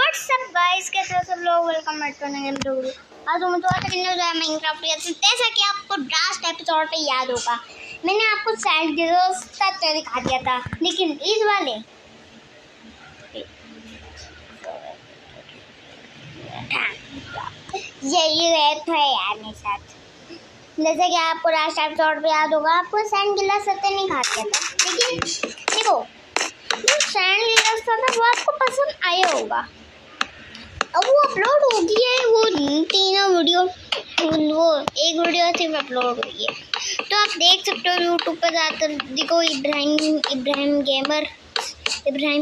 WhatsApp guys, कैसे हो सब लोग। Welcome back to another video. आज हम तो खेलने जा रहे हैं माइनक्राफ्ट। जैसा कि आपको लास्ट एपिसोड पे याद होगा, मैंने आपको सैंड गिलोस का दिखा दिया था, लेकिन इस वाले यही रहता है यार मेरे साथ। जैसे कि आपको लास्ट एपिसोड पे याद होगा, आपको सैंड गिलास सत्य नहीं खा दिया था, लेकिन देखो जो सैंड गिलास था वो आपको पसंद आया होगा। अब वो अपलोड हो गई है, वो तीनों वीडियो, वो एक वीडियो सिर्फ अपलोड हुई है, तो आप देख सकते हो यूट्यूब पर जाकर देखो इब्राहिम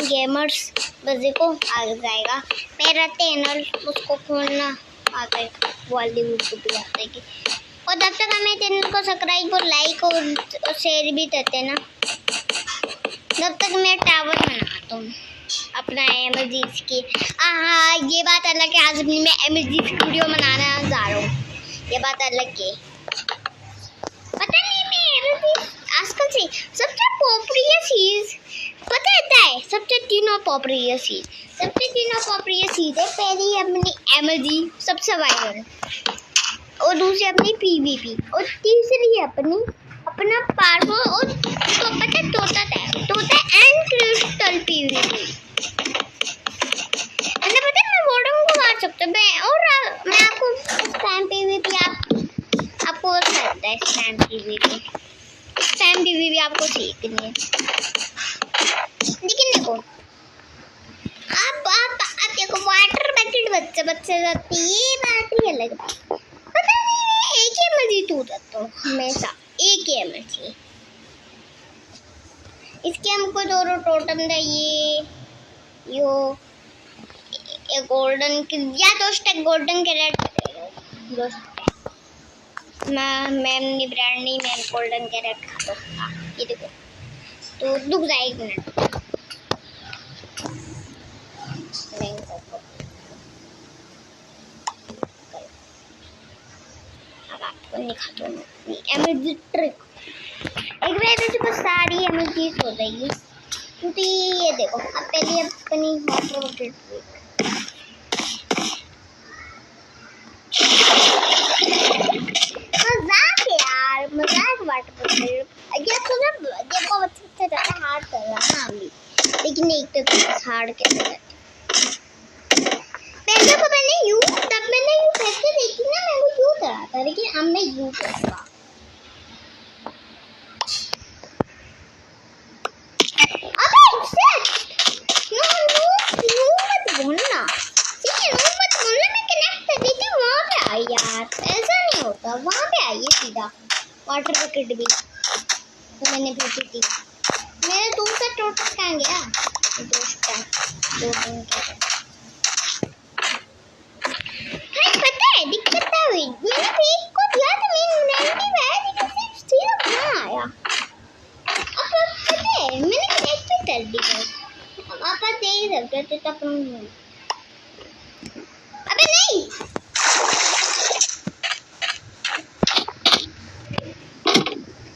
गेमर्स, बस देखो आ जाएगा मेरा चैनल, उसको खोलना आता है वाली यूट्यूब पे जाते कि। और तब तक हमें चैनल को सब्सक्राइब और लाइक और शेयर भी करते ना। जब तक मैं टावर बनाता हूँ अपना एमएलजीस की। हाँ, ये बात अलग है, आज मैं एमएलजीस की वीडियो बनाना जा रहा हूँ, ये बात अलग है। पता नहीं मैं एमएलजीस आजकल से सबसे पॉपुलर चीज पता है, सबसे तीनों पॉपुलर चीज है। पहली अपनी एमएलजी सबसे वायरल, और दूसरी अपनी पीवीपी, और तीसरी अपनी अपना पार्को, और तो पता तोता एंड क्रिस्टल पीवीपी। मैंने पता है मैं वोडों को मार सकता मैं, और मैं आपको स्पैम पीवीपी आपको करता है। स्पैम पीवीपी आपको सीखनी है, लेकिन देखो आप देखो वाटर बकेट बच्चे जाती, ये बात ही अलग बात। पता नहीं मैं एक ही एमएलजी टूट जाता हूँ हमेशा, एक ही एमएलजी। इसके हमको दोनों टोटम चाहिए, यो गोल्डन या दो स्टैक गोल्डन कैरेट दो स्टैक। मैं अपनी ब्रांड नहीं, मैं गोल्डन कैरेट खा दूँगा। ये देखो तो रुक जाए एक मिनट, अब आपको दिखाता हूँ एमएलजी ट्रिक। एक बार तो बस सारी एमएलजीज हो जाएगी, क्योंकि ये देखो अब पहले अपनी वाटर बकेट मजाक वाटर बकेट देखो अच्छे से हार्ड कर रहा है अभी, लेकिन एक तो हार्ड कैसे पहले को मैंने यू कैसे देखी ना, मैं वो यू करा था, लेकिन अब मैं यू करूँगा। यार ऐसा नहीं होता, वहाँ पे आइए सीधा वाटर बकेट भी तो मैंने भेजी थी। मेरे दोस्त का टोटल कहाँ गया, दोस्त का पता है दिक्कत क्या हुई, मैंने पेज को दिया था, मैंने लेकिन सीधा कहाँ आया। अब पता है मैंने कनेक्ट भी कर दी, अब आप देख सकते हो तब। अबे नहीं,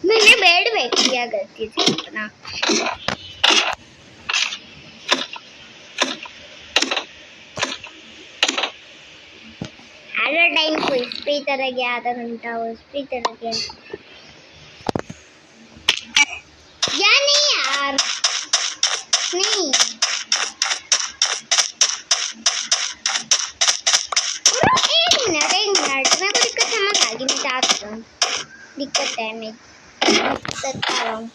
मैंने बेड बैठ किया करती थी इतना। आधा टाइम को इस पे तरह गया, आधा घंटा वो इस पे तरह गया। या नहीं यार, नहीं एक मिनट मैं को दिक्कत समझ आ गई, मैं चाहता हूँ दिक्कत है, मैं बता रहा हूँ।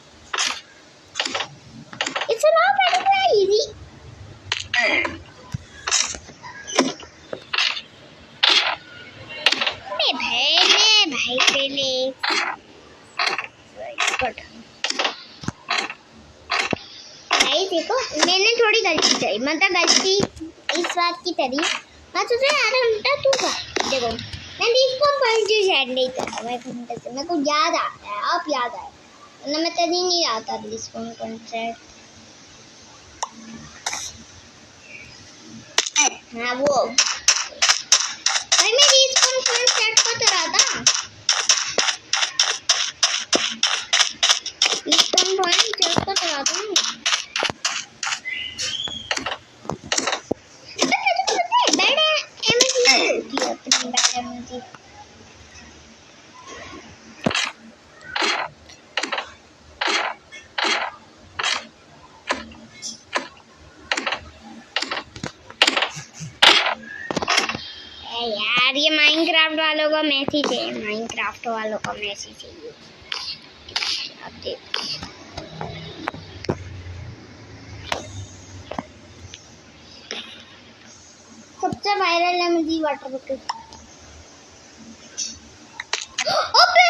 It's not very easy. मैं भाई पहले भाई देखो मैंने थोड़ी गलती करी, मतलब गलती इस बात की करी, मैं सोचा आधा घंटा तू कर। देखो मैं इसको फर्स्ट ऐड नहीं करता, मैं घंटे से मेरे को याद आता है, आप याद आए ना, मैं तभी नहीं आता रिस्पॉन कॉन्सेप्ट। हाँ वो भाई मैं रिस्पॉन कॉन्सेप्ट को तो रहा था, रिस्पॉन कॉन्सेप्ट को तो रहा था। जी। यार ये माइनक्राफ्ट वालों का मैसेज है, माइनक्राफ्ट वालों का मैसेज है ये। आप देखिए सबसे वायरल है मुझे वाटर बकेट। अबे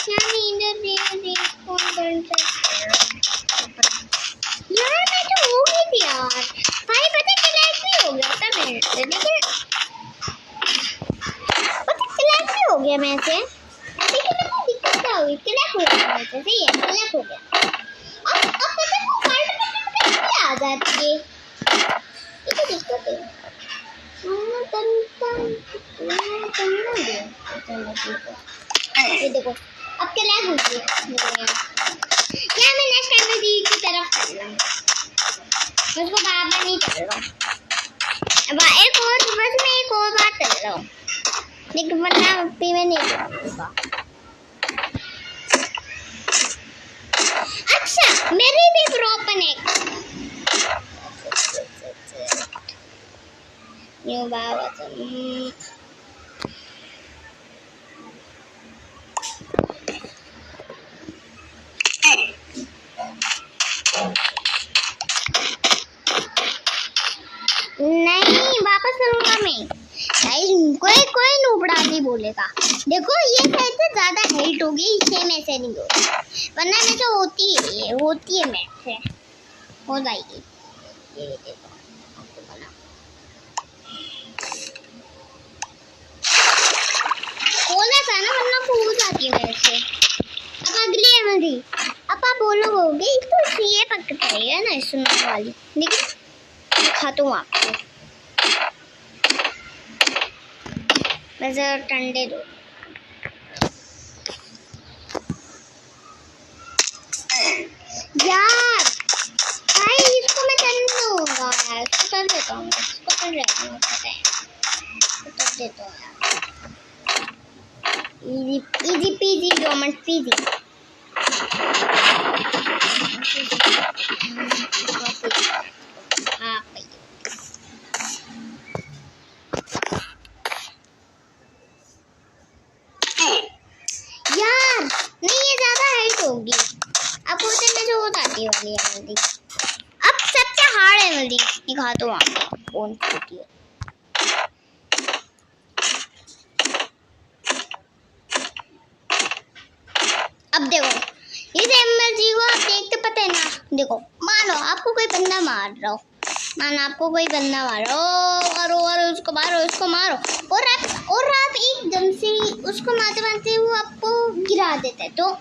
यार यार मैं तो हो गई थी यार भाई, पता क्लैश भी हो गया था मेरे से, लेकिन पता क्लैश भी हो गया मेरे से, लेकिन मेरे दिक्कत क्या हुई, क्लैश हो गया मेरे से, सही है क्लैश हो गया। अब पता को कार्ड पे आ जाती है, ये तो दिक्कत है। ये देखो अब क्लैश हो गई क्या, मैं नेक्स्ट टाइम में दी की तरफ कर रहा हूँ, उसको बार-बार नहीं कर रहा हूँ। अब एक और बस मैं एक और बार कर रहा हूँ, लेकिन वरना अभी मैं नहीं करूँगा। अच्छा मेरे भी ओपन है न्यू बाबा नहीं वापस करूंगा मैं। कोई कोई नूबड़ा नहीं बोलेगा। देखो ये शायद से ज्यादा हेल्थ होगी इसलिए मैं से नहीं होगी, वरना में तो होती है मैं से हो जाएगी। ये देखो बोला था ना, वरना फूल जाती है मेरे से। अब अगली है मेरी, अब आप बोलोगे तो ये पकड़ है ना सुनने वाली, लेकिन दिखाता हूँ आपको। मैं जरा ठंडे दो यार भाई, इसको मैं ठंडा दूंगा यार, इसको कर देता हूँ, इसको कर देता हूँ, पता है कर देता हूँ यार। Easy PG Roman PG. हाँ भाई यार नहीं, ये ज्यादा हाइट होगी। अब होते में जो होती वाली है मेरी, अब सबसे हार्ड है मेरी, दिखा दो आपको कौन होती है। अब देखो ये एमएलजी को आप देखते पता है ना, देखो मानो आपको कोई बंदा मार रहा हो, मानो आपको कोई बंदा मारो और उसको मारो और आप एकदम से उसको मारते मारते वो आपको गिरा देता है, तो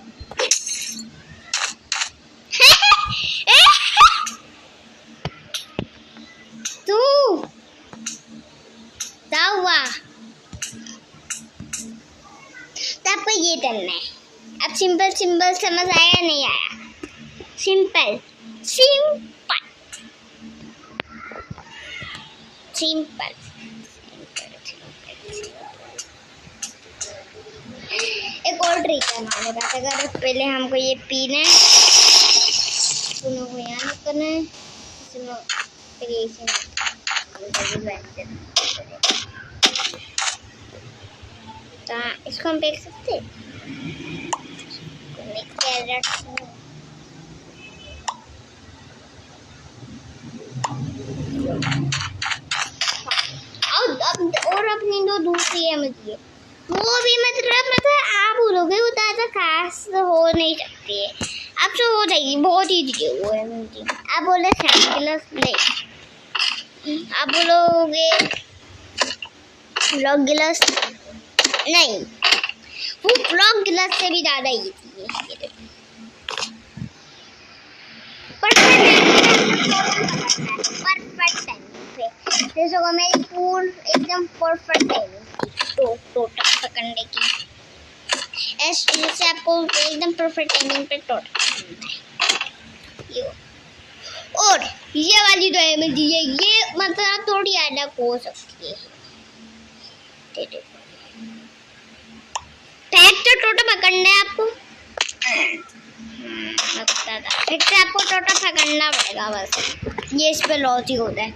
तू क्या हुआ, तो आपको ये करना है। अब सिंपल समझ आया नहीं आया, सिंपल एक और ट्रिक है हमारे पास। अगर पहले हमको ये पीना है, दोनों को यहाँ करना है, फिर इसको हम देख सकते हैं। और अपनी जो दूसरी है मुझे वो भी मतलब आप बोलोगे वो ज़्यादा खास हो नहीं सकती है, अब तो हो जाएगी, बहुत ही वो है मुझे। आप बोले गिलास नहीं, आप बोलोगे ब्लॉक गिलास नहीं, वो ब्लॉक गिलास से भी ज़्यादा ही थी। परफेक्ट टाइम पे जैसे मेरी पूल एकदम परफेक्ट टाइमिंग तो पकड़ने की, ऐसे आपको एकदम परफेक्ट टाइमिंग पे टोट। और ये वाली तो एमएल दी है, ये मतलब थोड़ी अलग हो सकती है। पैक तो टोटो पकड़ना है आपको, लगता था फिर से आपको टोटो पकड़ना पड़ेगा बस, ये इस पे लॉजिक होता है।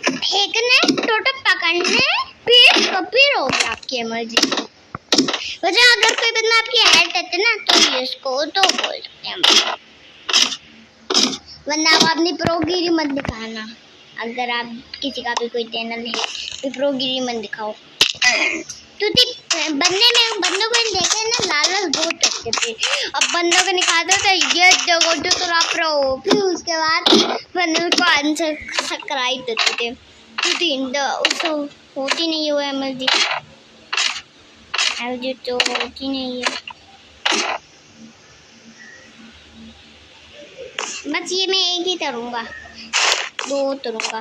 फेंकने टोटो पकड़ने फिर हो गया आपकी इमरजेंसी। वैसे अगर कोई बंदा आपकी हेल्प करते ना तो ये इसको तो बोल सकते हैं, वरना आप अपनी प्रोगिरी मत दिखाना। अगर आप किसी का भी कोई चैनल है तो प्रोगिरी मत दिखाओ, क्योंकि बंदों को देखे ना लालच बहुत करते थे। अब बंदों को दिखाते थे ये देखो जो तो आप रहो, फिर उसके बाद बंदों को अनसब्सक्राइब देते थे, क्योंकि उसको होती नहीं हुआ एमएलजी तो होती नहीं है। बस ये मैं एक ही करूँगा, दो करूँगा।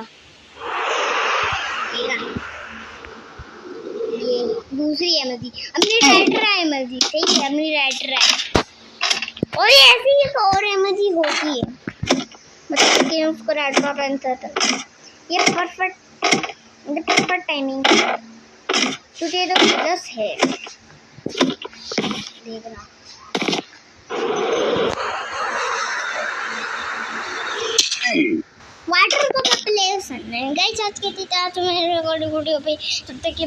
ये दूसरी एमएलजी अपनी राइटर है, एमएलजी सही है, अपनी राइटर है। और ये ऐसी ही और एमएलजी होती है, मतलब कि उसको राइटर आंसर था। ये परफेक्ट टाइमिंग है, क्योंकि ये तो प्लस है। देखना वाटर को प्लेस है गाइस, आज के मेरे रिकॉर्डिंग वीडियो पे, तब तक